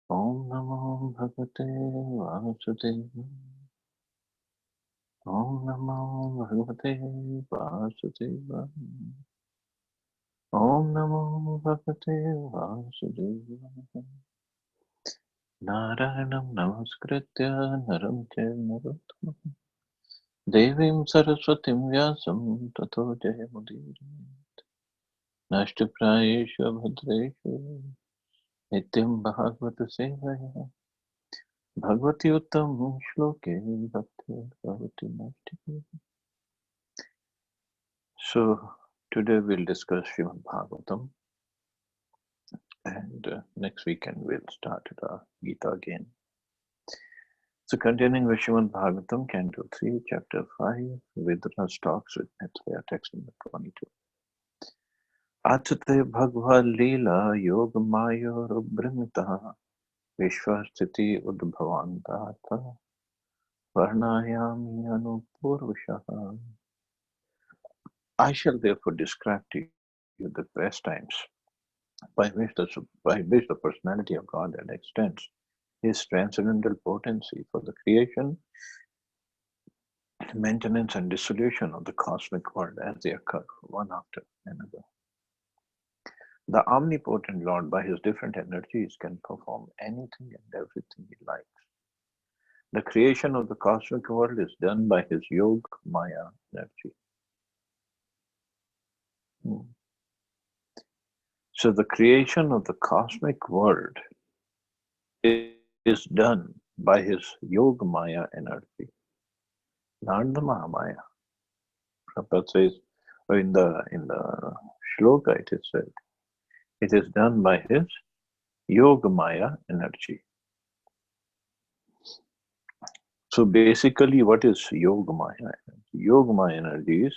Om Namo Bhagavate Vasudevaya. Om Namo Bhagavate Vasudevaya. Om Namo Bhagavate Vasudevaya. Narayanam Namaskritya Naram Charanarottam Devim Saraswatim Vyasam Tato Jayamudire Nashtaprayeshu Bhadreshu Nityam Bhagavata Sevaya Bhagavati Uttam Shloke Bhakti Bhagavati Nashti. So today we'll discuss Srimad Bhagavatam, and next weekend we'll start the Gita again. So continuing with Srimad Bhagavatam, Canto 3, Chapter 5, Viduras talks with Maitreya, text number 22. Atate Bhagavad Leela Yoga Mayor Brahmita Vishwasthiti Udbhavantata Varnayami Anupurvashaha. I shall therefore describe to you the pastimes by which the personality of God extends His transcendental potency for the creation, maintenance, and dissolution of the cosmic world as they occur one after another. The omnipotent Lord, by His different energies, can perform anything and everything He likes. The creation of the cosmic world is done by His Yog Maya energy. So the creation of the cosmic world is done by His Yog Maya energy, not the Mahamaya. Prabhupada says, or in the shloka it is said, it is done by His Yoga Maya energy. So basically, what is Yoga Maya energy? Yoga Maya energy is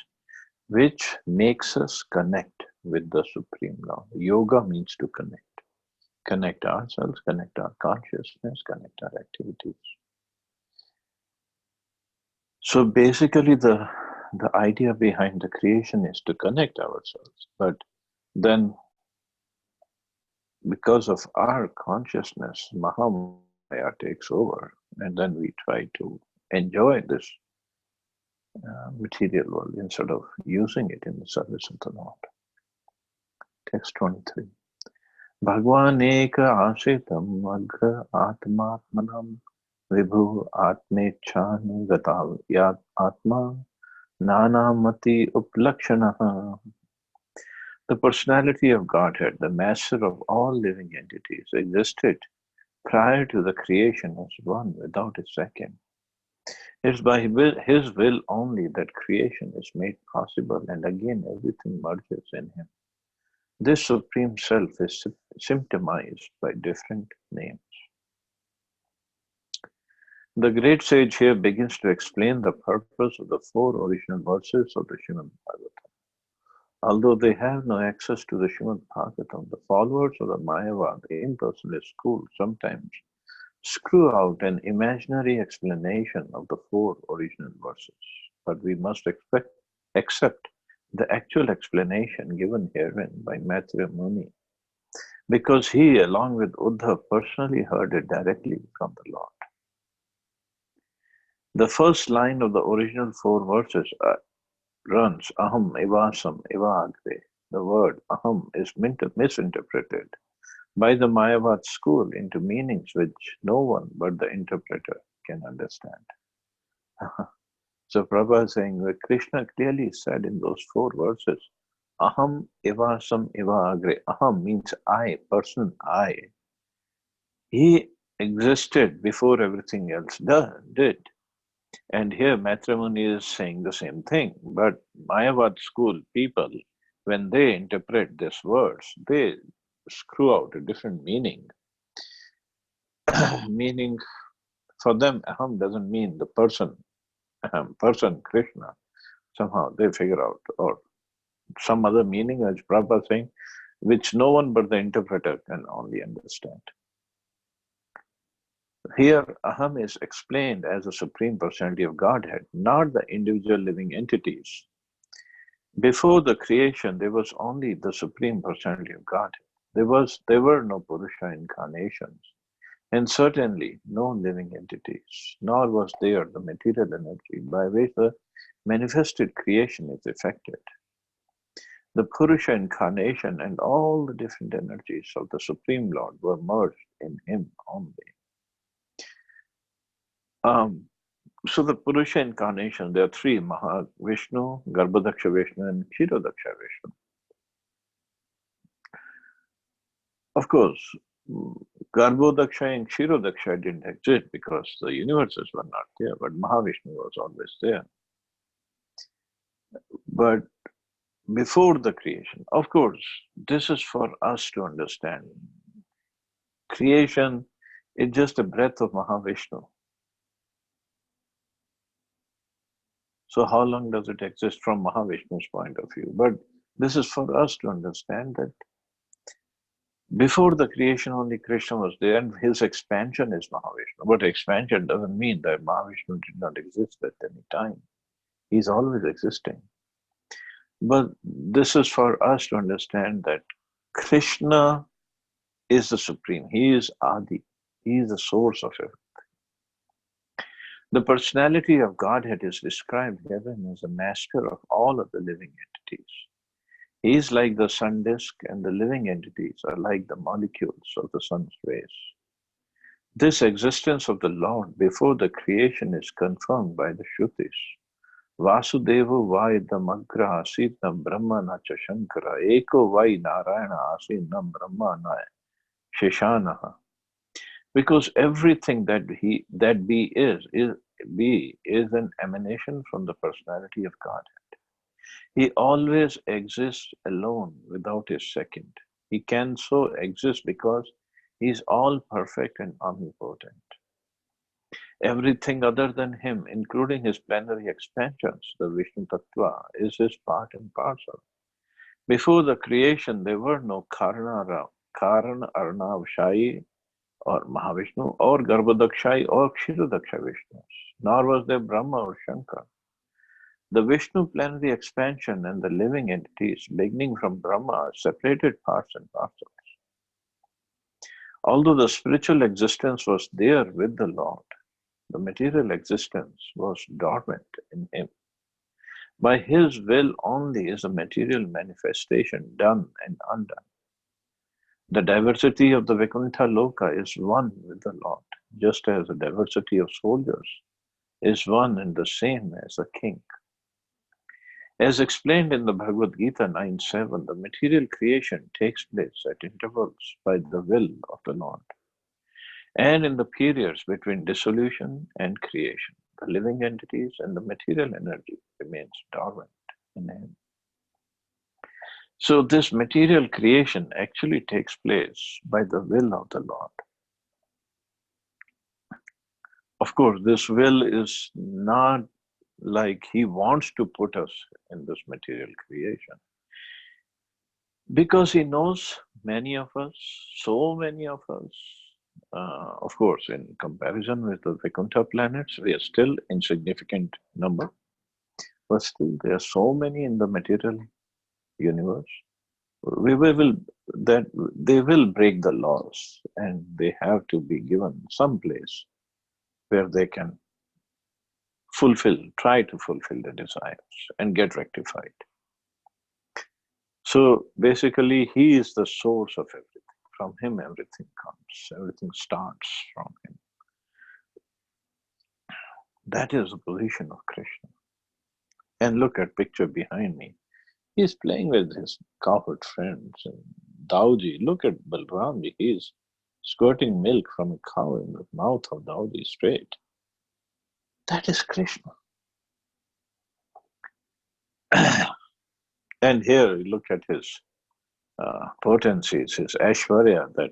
which makes us connect with the Supreme Lord. Yoga means to connect. Connect ourselves, connect our consciousness, connect our activities. So basically, the idea behind the creation is to connect ourselves. But then, because of our consciousness, Mahamaya takes over, and then we try to enjoy this material world instead of using it in the service of the Lord. Text 23. Bhagwan eka ashitam agra atmatmanam vibhu atmechani gatav yat atma nanamati uplakshanaha. The personality of Godhead, the master of all living entities, existed prior to the creation as one without a second. It is by His will only that creation is made possible, and again everything merges in Him. This Supreme Self is symptomized by different names. The great sage here begins to explain the purpose of the 4 original verses of the Srimad Bhagavatam. Although they have no access to the Srimad Bhagavatam, the followers of the Mayavad impersonalist school sometimes screw out an imaginary explanation of the 4 original verses. But we must accept the actual explanation given herein by Maitreya Muni, because he, along with Uddhav, personally heard it directly from the Lord. The first line of the original 4 verses runs, Aham evasam evagre. The word Aham is misinterpreted by the Mayavad school into meanings which no one but the interpreter can understand. So Prabhupada is saying that Krishna clearly said in those 4 verses, Aham evasam evagre. Aham means I, person I. He existed before everything else did. And here Maitreya Muni is saying the same thing. But Mayavad school people, when they interpret these words, they screw out a different meaning. Meaning, for them, Aham doesn't mean the person, person Krishna. Somehow they figure out, or some other meaning, as Prabhupada saying, which no one but the interpreter can only understand. Here, Aham is explained as the Supreme Personality of Godhead, not the individual living entities. Before the creation, there was only the Supreme Personality of Godhead. There were no Purusha incarnations. and certainly no living entities, nor was there the material energy by which the manifested creation is effected. The Purusha incarnation and all the different energies of the Supreme Lord were merged in him only. Um, so the Purusha incarnation, there are three: Mahavishnu, Garbhodaksha Vishnu, and Kshirodaksha Vishnu. Of course, Garbhodaksha and Kshirodaksha didn't exist because the universes were not there, but Mahavishnu was always there. But before the creation, of course, this is for us to understand. Creation is just a breath of Mahavishnu. So how long does it exist from Mahavishnu's point of view? But this is for us to understand that before the creation, only Krishna was there, and his expansion is Mahavishnu. But expansion doesn't mean that Mahavishnu did not exist at any time. He's always existing. But this is for us to understand that Krishna is the supreme. He is Adi. He is the source of everything. The personality of Godhead is described heaven as a master of all of the living entities. He is like the sun disk, and the living entities are like the molecules of the sun's rays. This existence of the Lord before the creation is confirmed by the Shrutis. Vasudeva vai damagra asitnam brahma na cha shankara eko vai narayana asinam brahma na sheshanaha. Because everything that be is an emanation from the personality of God. He always exists alone without a second. He can so exist because he is all perfect and omnipotent. Everything other than him, including his plenary expansions, the Vishnu Tattva, is his part and parcel. Before the creation, there were no Karana, Arnav, Shai, or Mahavishnu, or Garbhodakshai, or Kshirodaksha Vishnus, nor was there Brahma or Shankar. The Vishnu plenary expansion and the living entities beginning from Brahma are separated parts and parcels. Although the spiritual existence was there with the Lord, the material existence was dormant in him. By his will only is the material manifestation done and undone. The diversity of the Vaikuntha Loka is one with the Lord, just as the diversity of soldiers is one and the same as the king. As explained in the Bhagavad Gita 9.7, the material creation takes place at intervals by the will of the Lord. And in the periods between dissolution and creation, the living entities and the material energy remains dormant in him. So this material creation actually takes place by the will of the Lord. Of course, this will is not like he wants to put us in this material creation. Because he knows many of us, so many of us, of course, in comparison with the Vaikuntha planets, we are still insignificant number, but still there are so many in the material universe. They will break the laws, and they have to be given some place where they can try to fulfill the desires and get rectified. So basically, he is the source of everything. From him, everything comes. Everything starts from him. That is the position of Krishna. And look at picture behind me. He's playing with his cowherd friends. And Dauji, look at Balramji. He's squirting milk from a cow in the mouth of Dauji straight. That is Krishna. And here, look at his potencies, his Aishwarya, that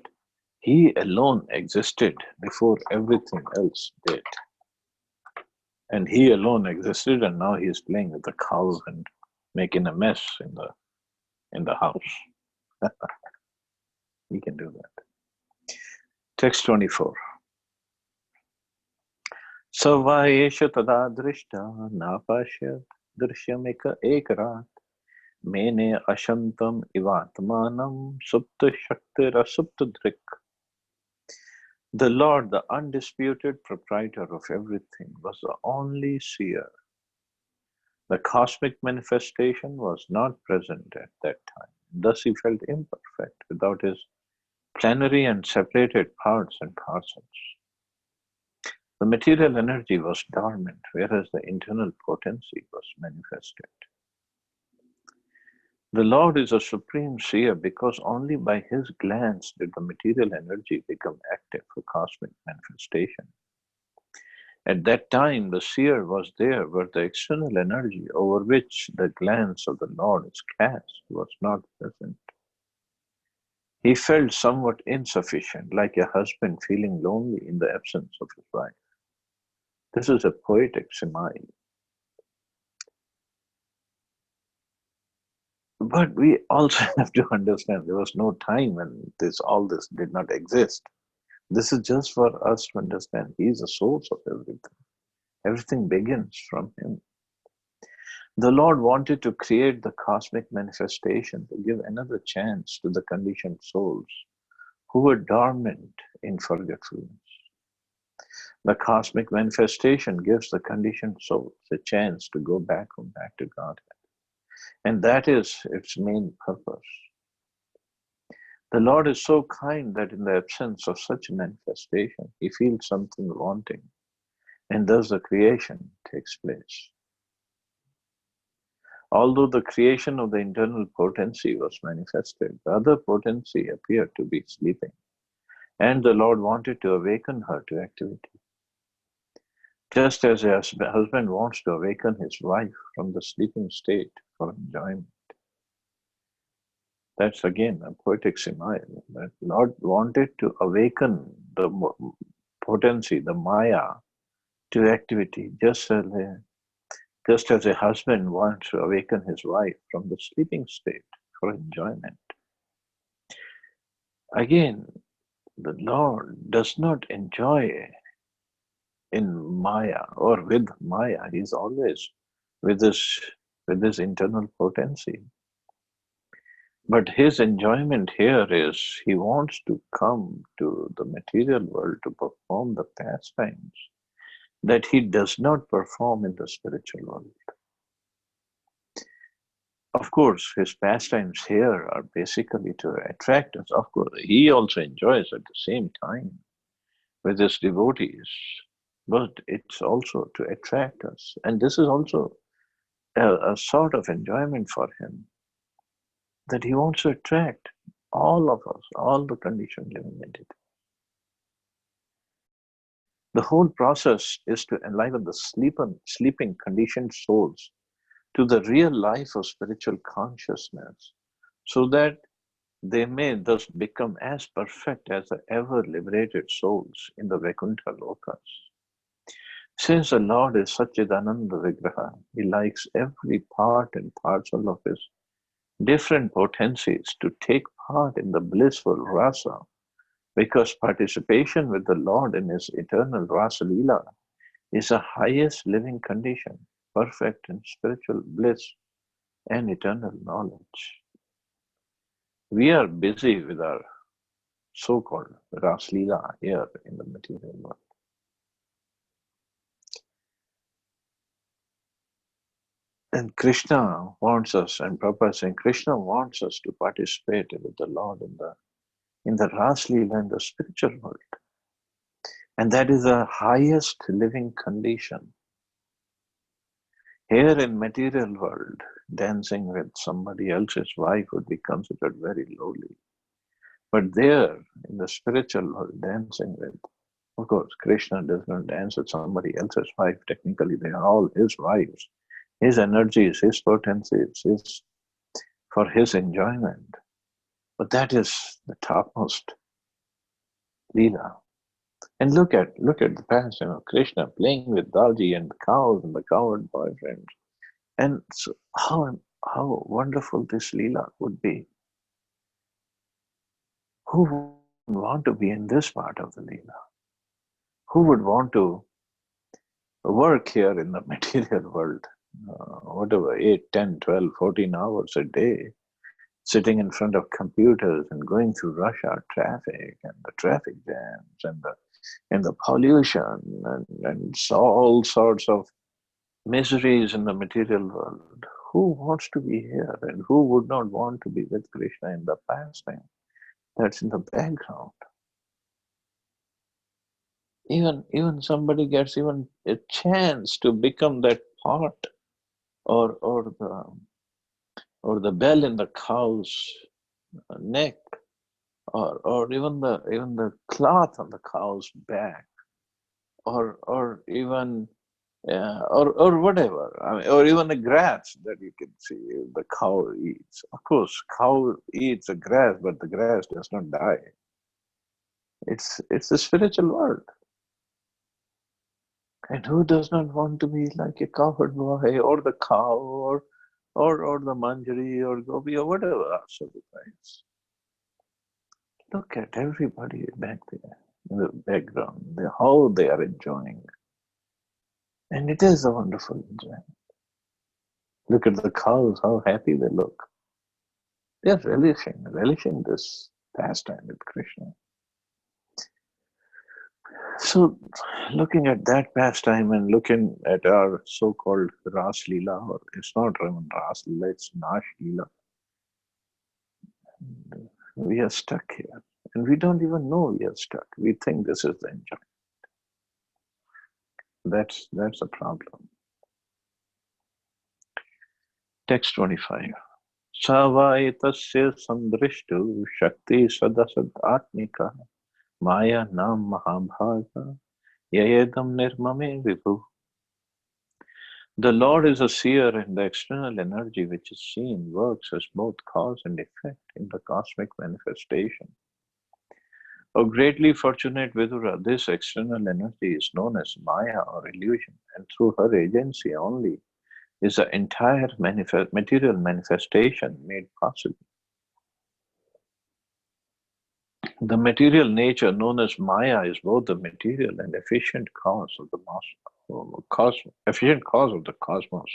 he alone existed before everything else did. And he alone existed, and now he is playing with the cows and making a mess in the house. He can do that. Text 24. Savaesha tada drishta napashyat drishyameka ekarat mene ashantam ivatmanam supta shakti rasupta drik. The Lord, the undisputed proprietor of everything, was the only seer. The cosmic manifestation was not present at that time. Thus he felt imperfect without his plenary and separated parts and parcels. The material energy was dormant, whereas the internal potency was manifested. The Lord is a supreme seer because only by his glance did the material energy become active for cosmic manifestation. At that time, the seer was there where the external energy over which the glance of the Lord is cast was not present. He felt somewhat insufficient, like a husband feeling lonely in the absence of his wife. This is a poetic simile. But we also have to understand there was no time when all this did not exist. This is just for us to understand. He is the source of everything. Everything begins from him. The Lord wanted to create the cosmic manifestation to give another chance to the conditioned souls who were dormant in forgetfulness. The cosmic manifestation gives the conditioned souls a chance to go back home, back to Godhead. And that is its main purpose. The Lord is so kind that in the absence of such a manifestation, he feels something wanting, and thus the creation takes place. Although the creation of the internal potency was manifested, the other potency appeared to be sleeping, and the Lord wanted to awaken her to activity. Just as a husband wants to awaken his wife from the sleeping state for enjoyment. That's again a poetic simile. That Lord wanted to awaken the potency, the Maya, to activity, just as a husband wants to awaken his wife from the sleeping state for enjoyment. Again, the Lord does not enjoy in Maya or with Maya. He's always with his internal potency. But his enjoyment here is he wants to come to the material world to perform the pastimes that he does not perform in the spiritual world. Of course, his pastimes here are basically to attract us. Of course, he also enjoys at the same time with his devotees, but it's also to attract us. And this is also a sort of enjoyment for him, that he wants to attract all of us, all the conditioned living entities. The whole process is to enliven the sleeping conditioned souls to the real life of spiritual consciousness, so that they may thus become as perfect as the ever liberated souls in the Vaikuntha lokas. Since the Lord is Satchidananda Vigraha, he likes every part and parcel of his different potencies to take part in the blissful rasa, because participation with the Lord in his eternal rasa lila is the highest living condition, perfect in spiritual bliss and eternal knowledge. We are busy with our so-called Ras Leela here in the material world. And Krishna wants us, and Prabhupada saying, Krishna wants us to participate with the Lord in the Ras Leela in the spiritual world. And that is the highest living condition. Here in material world, dancing with somebody else's wife would be considered very lowly. But there, in the spiritual world, dancing with, of course, Krishna does not dance with somebody else's wife. Technically, they are all his wives. His energies, his potencies, his for his enjoyment. But that is the topmost Leela. And look at the past, Krishna playing with Dalji and the cows and the coward boyfriends. And so how wonderful this Leela would be. Who would want to be in this part of the Leela? Who would want to work here in the material world, whatever, 8, 10, 12, 14 hours a day, sitting in front of computers and going through rush hour traffic and the traffic jams and the pollution and all sorts of miseries in the material world. Who wants to be here and who would not want to be with Krishna in the pastime that's in the background? Even somebody gets even a chance to become that part or the bell in the cow's neck or even the cloth on the cow's back or even or whatever. I mean, or even the grass that you can see the cow eats. Of course, cow eats the grass, but the grass does not die. It's the spiritual world. And who does not want to be like a cowherd boy or the cow or the manjari or gopi or whatever sacrifice? Look at everybody back there in the background, how they are enjoying. And it is a wonderful enjoyment. Look at the cows, how happy they look. They are relishing this pastime with Krishna. So, looking at that pastime and looking at our so-called Ras Leela, or it's not even Ras Leela, it's Nash Leela. We are stuck here. And we don't even know we are stuck. We think this is the enjoyment. That's a problem. Text 25. Savaitasya sandrishtu shakti sadasad atmika maya nam mahabhaga yayedam nirmame vibhu. The Lord is a seer, and the external energy which is seen works as both cause and effect in the cosmic manifestation. O greatly fortunate Vidura, this external energy is known as Maya or illusion, and through her agency only is the entire material manifestation made possible. The material nature known as Maya is both the material and efficient cause of the efficient cause of the cosmos.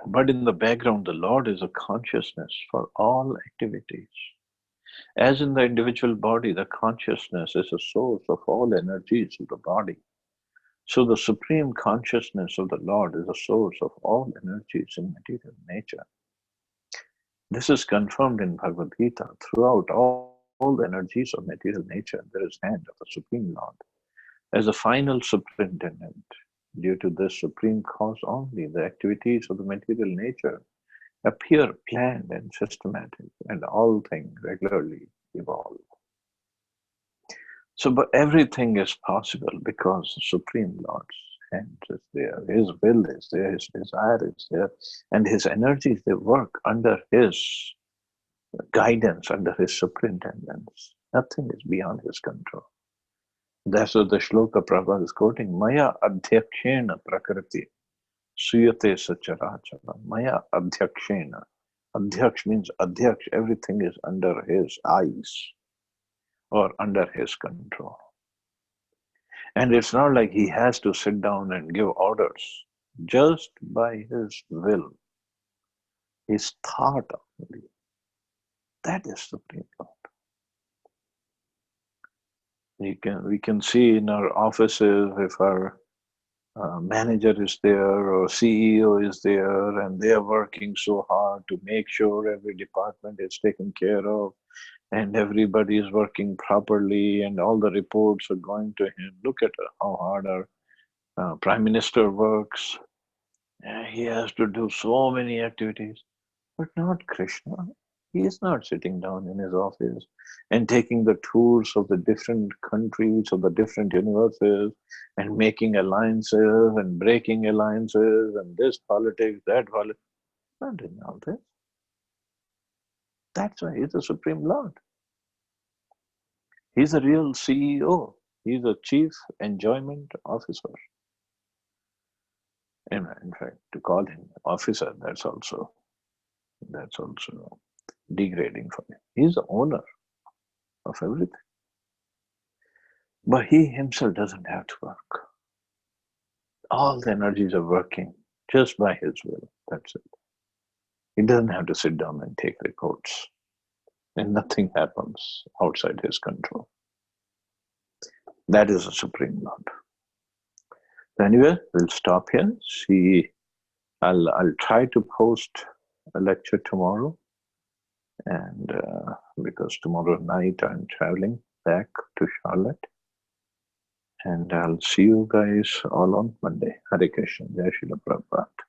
But in the background, the Lord is a consciousness for all activities. As in the individual body, the consciousness is a source of all energies of the body. So the supreme consciousness of the Lord is a source of all energies in material nature. This is confirmed in Bhagavad Gita. Throughout all the energies of material nature, there is hand of the Supreme Lord. As a final superintendent, due to this supreme cause only, the activities of the material nature appear planned and systematic, and all things regularly evolve. So, but everything is possible because the Supreme Lord's hand is there, His will is there, His desire is there, and His energies, they work under His guidance, under His superintendence. Nothing is beyond His control. That's what the shloka Prabhupada is quoting. Maya adhyakshena prakriti suyate sacharachara. Maya adhyakshena. Adhyaksh means adhyaksh. Everything is under His eyes or under His control. And it's not like He has to sit down and give orders. Just by His will, His thought only. That is Supreme Lord. We can see in our offices if our manager is there or CEO is there and they are working so hard to make sure every department is taken care of and everybody is working properly and all the reports are going to him. Look at how hard our Prime Minister works. He has to do so many activities, but not Krishna. He is not sitting down in his office and taking the tours of the different countries, of the different universes, and making alliances and breaking alliances and this politics, that politics. Not doing all this. That's why he's the Supreme Lord. He's a real CEO. He's a Chief Enjoyment Officer. In fact, to call him officer, that's also degrading for him. He's the owner of everything. But he himself doesn't have to work. All the energies are working just by his will. That's it. He doesn't have to sit down and take reports. And nothing happens outside his control. That is a Supreme Lord. So anyway, we'll stop here. I'll try to post a lecture tomorrow, and because tomorrow night I'm traveling back to Charlotte, and I'll see you guys all on Monday. Hare Krishna, Jai Srila Prabhupada.